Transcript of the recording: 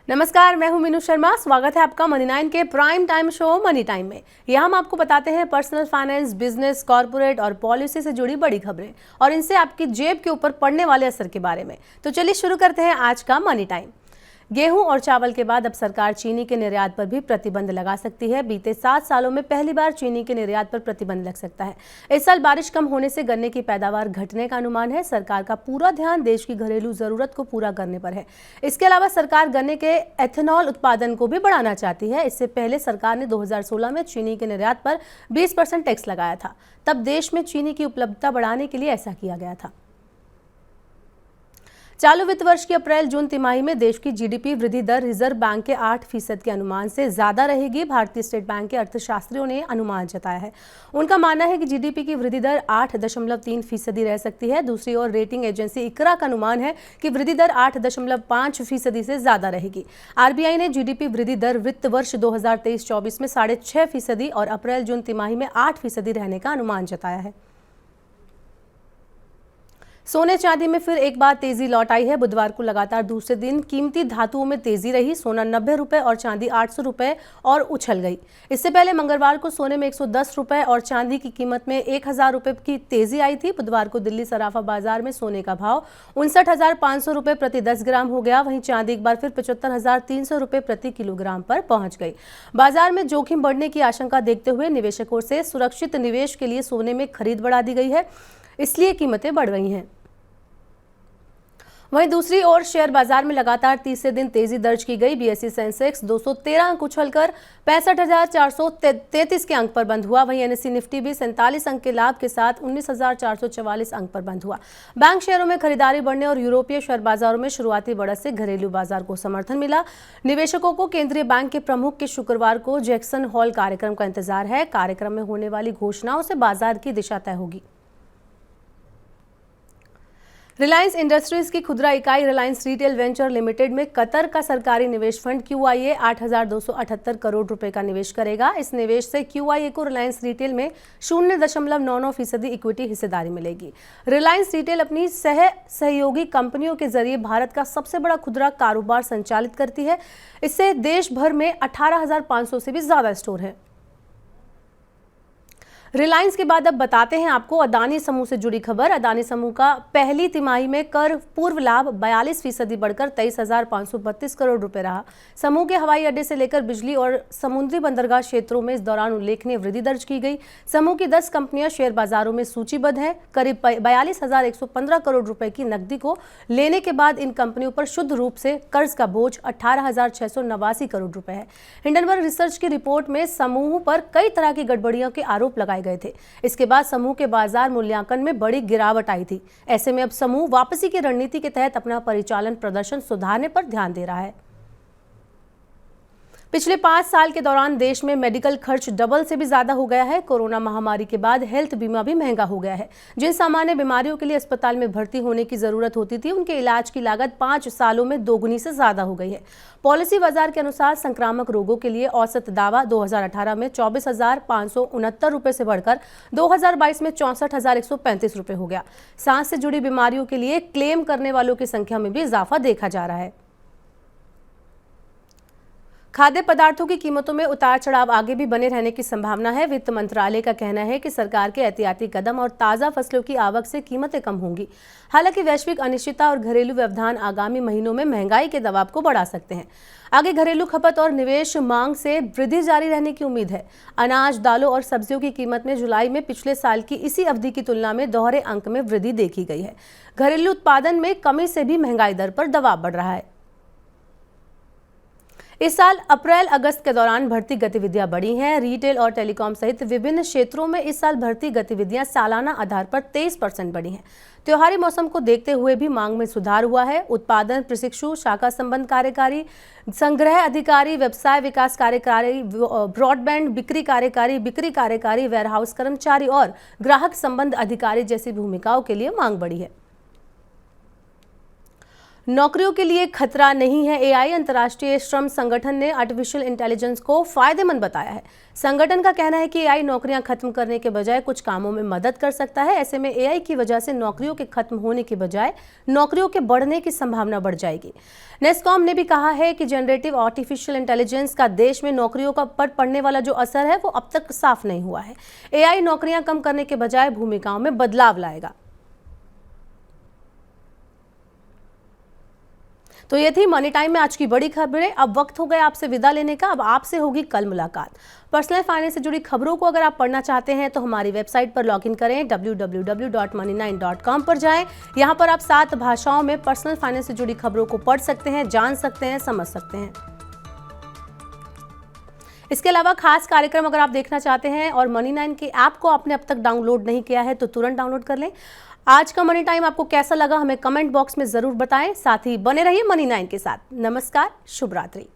नमस्कार, मैं हूं मीनू शर्मा। स्वागत है आपका मनी 9 के prime time show money time में। यहां हम आपको बताते हैं पर्सनल फाइनेंस, बिजनेस, कॉर्पोरेट और पॉलिसी से जुड़ी बड़ी खबरें और इनसे आपकी जेब के ऊपर पड़ने वाले असर के बारे में। तो चलिए शुरू करते हैं आज का मनी टाइम। गेहूं और चावल के बाद अब सरकार चीनी के निर्यात पर भी प्रतिबंध लगा सकती है। बीते 7 सालों में पहली बार चीनी के निर्यात पर प्रतिबंध लग सकता है। इस साल बारिश कम होने से गन्ने की पैदावार घटने का अनुमान है। सरकार का पूरा ध्यान देश की घरेलू जरूरत को पूरा करने पर है। इसके अलावा सरकार गन्ने के एथेनॉल उत्पादन को भी बढ़ाना चाहती है। इससे पहले सरकार ने 2016 में चीनी के निर्यात पर 20% टैक्स लगाया था। तब देश में चीनी की उपलब्धता बढ़ाने के लिए ऐसा किया गया था। चालू वित्त वर्ष की अप्रैल-जून तिमाही में देश की जीडीपी वृद्धि दर रिजर्व बैंक के 8% के अनुमान से ज्यादा रहेगी। भारतीय स्टेट बैंक के अर्थशास्त्रियों ने अनुमान जताया है। उनका मानना है कि जीडीपी की वृद्धि दर 8.3% रह सकती है। दूसरी ओर रेटिंग एजेंसी इकरा का अनुमान है कि वृद्धि दर 8.5% से ज्यादा रहेगी। आरबीआई ने जीडीपी वृद्धि दर वित्त वर्ष 2023-24 में 6.5% और अप्रैल-जून तिमाही में 8% रहने का अनुमान जताया है। सोने चांदी में फिर एक बार तेजी लौट आई है। बुधवार को लगातार दूसरे दिन कीमती धातुओं में तेजी रही। सोना 90 रुपए और चांदी 800 रुपए और उछल गई। इससे पहले मंगलवार को सोने में 110 रुपए और चांदी की कीमत में 1000 रुपए की तेजी आई थी। बुधवार को दिल्ली सराफा बाजार में सोने का भाव 59,500 रुपए प्रति 10 ग्राम हो गया। वहीं चांदी एक बार फिर 75,300 रुपए प्रति किलोग्राम पर पहुंच गई। बाजार में जोखिम बढ़ने की आशंका देखते हुए निवेशकों से सुरक्षित निवेश के लिए सोने में खरीद बढ़ा दी गई है, इसलिए कीमतें बढ़ गई हैं। वहीं दूसरी ओर शेयर बाजार में लगातार तीसरे दिन तेजी दर्ज की गई। बीएसई सेंसेक्स 213 अंक उछलकर 65,433 के अंक पर बंद हुआ। वहीं एनएसई निफ्टी भी 47 अंक के लाभ के साथ 19,444 अंक पर बंद हुआ। बैंक शेयरों में खरीदारी बढ़ने और यूरोपीय शेयर बाजारों में शुरुआती बढ़त से घरेलू बाजार को समर्थन मिला। निवेशकों को केंद्रीय बैंक के प्रमुख के शुक्रवार को जैक्सन हॉल कार्यक्रम का इंतजार है। कार्यक्रम में होने वाली घोषणाओं से बाजार की दिशा तय होगी। रिलायंस इंडस्ट्रीज की खुदरा इकाई रिलायंस रिटेल वेंचर लिमिटेड में कतर का सरकारी निवेश फंड QIA 8,278 करोड़ रुपए का निवेश करेगा। इस निवेश से QIA को रिलायंस रिटेल में 0.99% इक्विटी हिस्सेदारी मिलेगी। रिलायंस रिटेल अपनी सहयोगी कंपनियों के जरिए भारत का सबसे बड़ा खुदरा कारोबार संचालित करती है। इससे देश भर में 18,500 से भी ज्यादा स्टोर हैं। रिलायंस के बाद अब बताते हैं आपको अदानी समूह से जुड़ी खबर। अदानी समूह का पहली तिमाही में कर पूर्व लाभ 42% बढ़कर 23,532 करोड़ रुपए रहा। समूह के हवाई अड्डे से लेकर बिजली और समुद्री बंदरगाह क्षेत्रों में इस दौरान उल्लेखनीय वृद्धि दर्ज की गई। समूह की 10 कंपनियां शेयर बाजारों में सूचीबद्ध हैं। करीब 42,115 करोड़ रुपए की नकदी को लेने के बाद इन कंपनियों पर शुद्ध रूप से कर्ज का बोझ 18,689 करोड़ रुपए है। हिंडनबर्ग रिसर्च की रिपोर्ट में समूह पर कई तरह की गड़बड़ियों के आरोप लगाए गए थे। इसके बाद समूह के बाजार मूल्यांकन में बड़ी गिरावट आई थी। ऐसे में अब समूह वापसी की रणनीति के तहत अपना परिचालन प्रदर्शन सुधारने पर ध्यान दे रहा है। पिछले 5 साल के दौरान देश में मेडिकल खर्च डबल से भी ज्यादा हो गया है। कोरोना महामारी के बाद हेल्थ बीमा भी महंगा हो गया है। जिन सामान्य बीमारियों के लिए अस्पताल में भर्ती होने की जरूरत होती थी, उनके इलाज की लागत 5 सालों में दोगुनी से ज्यादा हो गई है। पॉलिसी बाजार के अनुसार संक्रामक रोगों के लिए औसत दावा 2018 में 24,569 रुपए से बढ़कर 2022 में 64,135 रुपए हो गया। सांस से जुड़ी बीमारियों के लिए क्लेम करने वालों की संख्या में भी इजाफा देखा जा रहा है। खाद्य पदार्थों की कीमतों में उतार चढ़ाव आगे भी बने रहने की संभावना है। वित्त मंत्रालय का कहना है कि सरकार के एहतियाती कदम और ताज़ा फसलों की आवक से कीमतें कम होंगी। हालांकि वैश्विक अनिश्चितता और घरेलू व्यवधान आगामी महीनों में महंगाई के दबाव को बढ़ा सकते हैं। आगे घरेलू खपत और निवेश मांग से वृद्धि जारी रहने की उम्मीद है। अनाज, दालों और सब्जियों की कीमत में जुलाई में पिछले साल की इसी अवधि की तुलना में दोहरे अंक में वृद्धि देखी गई है। घरेलू उत्पादन में कमी से भी महंगाई दर पर दबाव बढ़ रहा है। इस साल अप्रैल-अगस्त के दौरान भर्ती गतिविधियां बढ़ी हैं। रिटेल और टेलीकॉम सहित विभिन्न क्षेत्रों में इस साल भर्ती गतिविधियां सालाना आधार पर 23% बढ़ी हैं। त्योहारी मौसम को देखते हुए भी मांग में सुधार हुआ है। उत्पादन प्रशिक्षु, शाखा संबंध कार्यकारी, संग्रह अधिकारी, व्यवसाय विकास कार्यकारी, ब्रॉडबैंड बिक्री कार्यकारी, वेयरहाउस कर्मचारी और ग्राहक संबंध अधिकारी जैसी भूमिकाओं के लिए मांग बढ़ी है। नौकरियों के लिए खतरा नहीं है एआई। अंतर्राष्ट्रीय श्रम संगठन ने आर्टिफिशियल इंटेलिजेंस को फायदेमंद बताया है। संगठन का कहना है कि एआई नौकरियां खत्म करने के बजाय कुछ कामों में मदद कर सकता है। ऐसे में एआई की वजह से नौकरियों के खत्म होने के बजाय नौकरियों के बढ़ने की संभावना बढ़ जाएगी। नेस्कॉम ने भी कहा है कि जनरेटिव आर्टिफिशियल इंटेलिजेंस का देश में नौकरियों पर पड़ने वाला जो असर है वो अब तक साफ नहीं हुआ है। एआई नौकरियां कम करने के बजाय भूमिकाओं में बदलाव लाएगा। तो ये थी मनी टाइम में आज की बड़ी खबरें। अब वक्त हो गया आपसे विदा लेने का। अब आपसे होगी कल मुलाकात। पर्सनल फाइनेंस से जुड़ी खबरों को अगर आप पढ़ना चाहते हैं तो हमारी वेबसाइट पर लॉगिन करें, www.money9.com पर जाएं। यहाँ पर आप 7 भाषाओं में पर्सनल फाइनेंस से जुड़ी खबरों को पढ़ सकते हैं, जान सकते हैं, समझ सकते हैं। इसके अलावा खास कार्यक्रम अगर आप देखना चाहते हैं और मनी 9 के ऐप को आपने अब तक डाउनलोड नहीं किया है तो तुरंत डाउनलोड कर लें। आज का मनी टाइम आपको कैसा लगा हमें कमेंट बॉक्स में जरूर बताएं। साथ ही बने रहिए मनी 9 के साथ। नमस्कार, शुभ रात्रि।